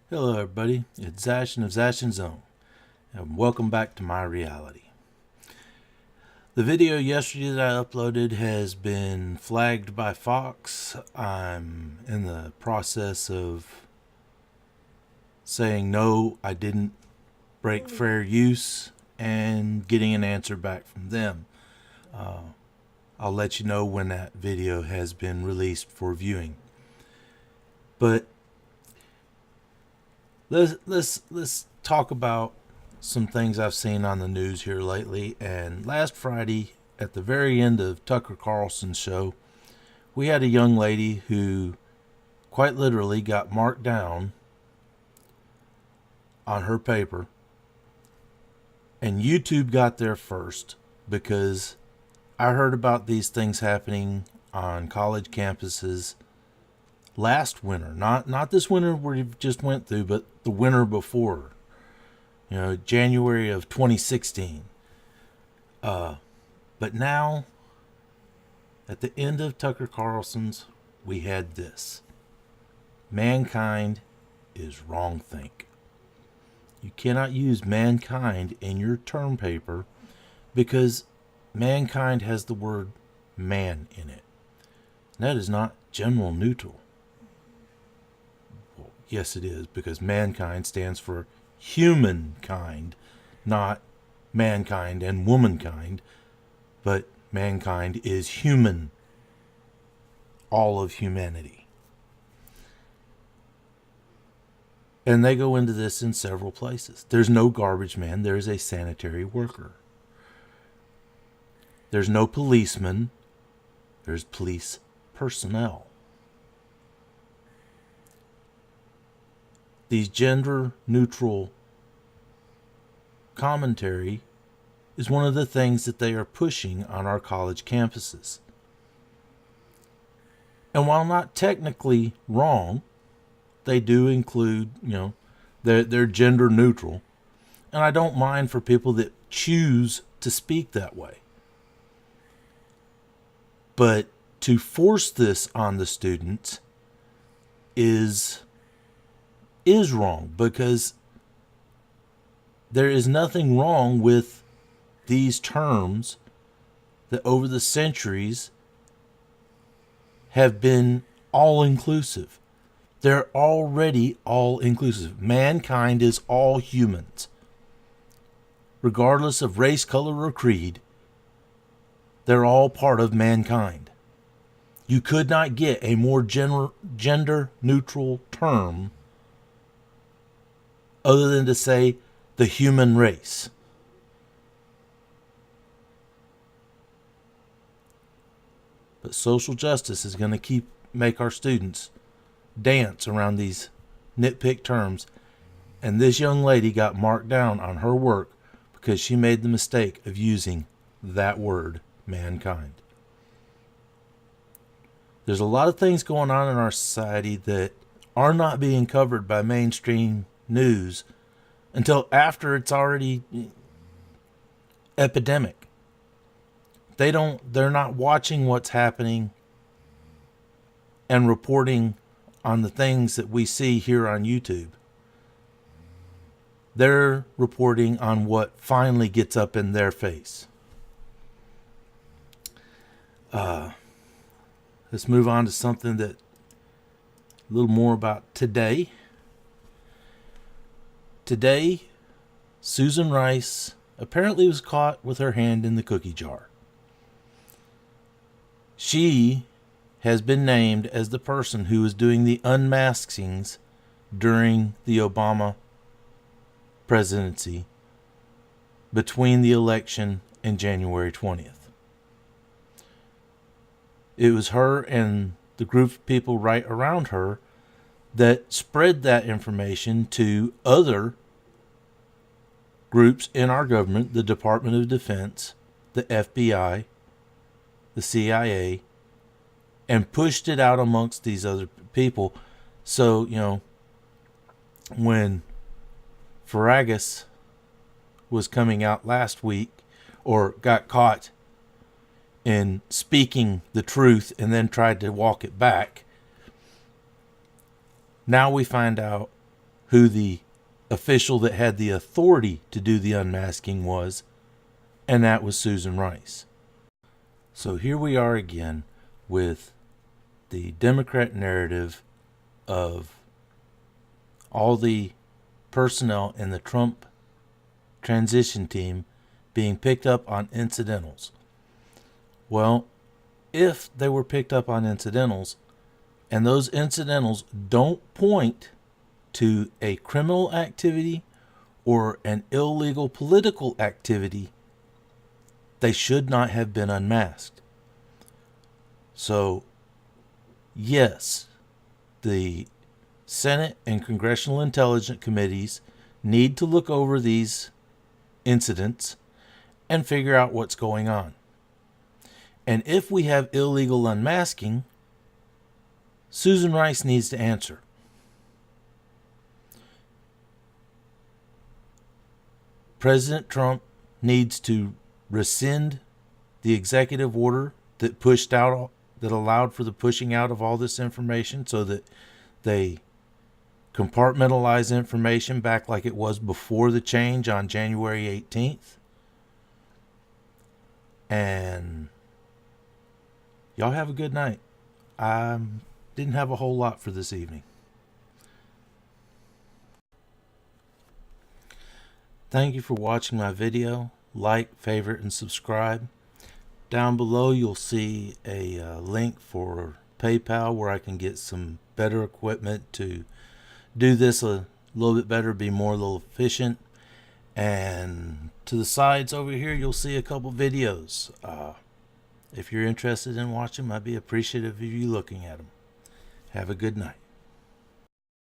Hello everybody, it's Zashin of Zashin Zone, and welcome back to my reality. The video yesterday that I uploaded has been flagged by Fox. I'm in the process of saying no, I didn't break fair use, and getting an answer back from them. I'll let you know when that video has been released for viewing. But let's talk about some things I've seen on the news here lately. And last Friday, at the very end of Tucker Carlson's show, we had a young lady who quite literally got marked down on her paper, and YouTube got there first because I heard about these things happening on college campuses last winter, not this winter we just went through, but the winter before, January of 2016. But now, at the end of Tucker Carlson's, we had this: mankind is wrongthink. You cannot use mankind in your term paper because mankind has the word man in it. And that is not general neutral. Well, yes, it is, because mankind stands for humankind, not mankind and womankind, but mankind is human, all of humanity. And they go into this in several places. There's no garbage man, there's a sanitary worker. There's no policeman, there's police personnel. These gender neutral commentary is one of the things that they are pushing on our college campuses. And while not technically wrong, they do include, they're gender neutral. And I don't mind for people that choose to speak that way. But to force this on the students is wrong, because there is nothing wrong with these terms that over the centuries have been all-inclusive. They're already all-inclusive. Mankind is all humans. Regardless of race, color, or creed, they're all part of mankind. You could not get a more gender-neutral term other than to say the human race. But social justice is going to make our students dance around these nitpick terms. And this young lady got marked down on her work because she made the mistake of using that word, mankind. There's a lot of things going on in our society that are not being covered by mainstream news until after it's already epidemic. They're not watching what's happening and reporting on the things that we see here on YouTube. They're reporting on what finally gets up in their face. Let's move on to something that a little more about today. Today, Susan Rice apparently was caught with her hand in the cookie jar. She has been named as the person who was doing the unmaskings during the Obama presidency between the election and January 20th. It was her and the group of people right around her that spread that information to other groups in our government, the Department of Defense, the FBI, the CIA, and pushed it out amongst these other people. So, when Farragus was coming out last week, or got caught in speaking the truth and then tried to walk it back, now we find out who the official that had the authority to do the unmasking was, and that was Susan Rice. So here we are again with the Democrat narrative of all the personnel in the Trump transition team being picked up on incidentals. Well, if they were picked up on incidentals, and those incidentals don't point to a criminal activity or an illegal political activity, they should not have been unmasked. So, yes, the Senate and Congressional Intelligence Committees need to look over these incidents and figure out what's going on. And if we have illegal unmasking, Susan Rice needs to answer. President Trump needs to rescind the executive order that allowed for the pushing out of all this information, so that they compartmentalize information back like it was before the change on January 18th. And y'all have a good night. I didn't have a whole lot for this evening. Thank you for watching my video. Like, favorite, and subscribe. Down below you'll see a link for PayPal where I can get some better equipment to do this a little bit better, be more a little efficient. And to the sides over here you'll see a couple videos. If you're interested in watching them, I'd be appreciative of you looking at them. Have a good night.